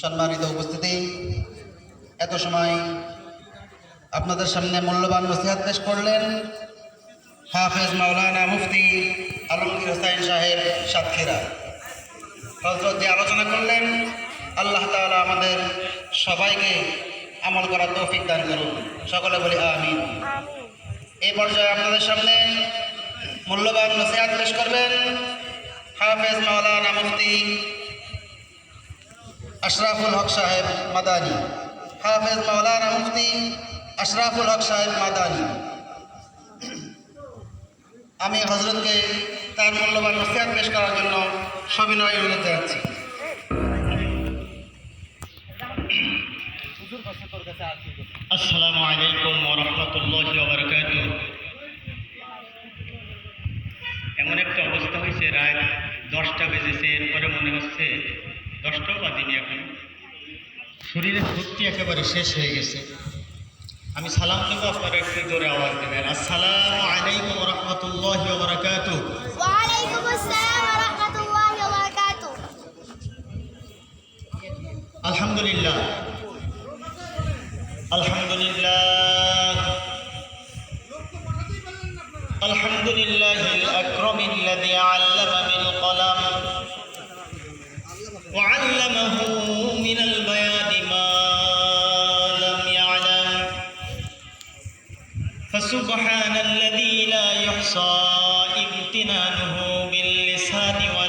সম্মানিত উপস্থিতি, এত সময় আপনাদের সামনে মূল্যবান নসিহত পেশ করলেন হাফেজ মাওলানা মুফতি আলমগীর হোসাইন সাহেব সাতক্ষীরা। হযরত যে আলোচনা করলেন, আল্লাহ তাআলা আমাদের সবাইকে আমল করার তৌফিক দান করুন। সকলে বলি আমিন। এই পর্যায়ে আপনাদের সামনে মূল্যবান নসিহত পেশ করবেন হাফেজ মাওলানা মুফতি আশরাফুল হক সাহেব মাদানী। হাফেজ মাওলানা মুফতি আশরাফুল হক সাহেব মাদানী। আমি হযরতকে তার মূল্যবান নসিহত পেশ করার জন্য সবিনয় অনুরোধ জানাচ্ছি। আসসালামু আলাইকুম ওয়া রাহমাতুল্লাহি ওয়া বারাকাতুহু। এমন একটা অবস্থা হয়েছে, রাত 10টা বেজেছে, এরপরে মনে হচ্ছে 10টাও বাজেনি এখন। শরীরের শক্তি একেবারে শেষ হয়ে গেছে। আমি সালাম দেবো, আপনারা একটু জোরে আওয়াজ দেবেন। আসসালামু আলাইকুম ওয়া রাহমাতুল্লাহি ওয়া বারাকাতুহু। ওয়া আলাইকুম আসসালাম ওয়া রাহমাতুল্লাহি ওয়া বারাকাতুহু। আলহামদুলিল্লাহ আলহামদুলিল্লাহ আলহামদুলিল্লাহিল আকরামিল্লাযী আল্লামা বিল কলম ওয়া আল্লামাহু মিনাল বায়ানি মা লাম ইয়ালাম ফাসুবহানাল্লাযী লা ইহসা ইমতিনানুহু বিল লিসানি ওয়া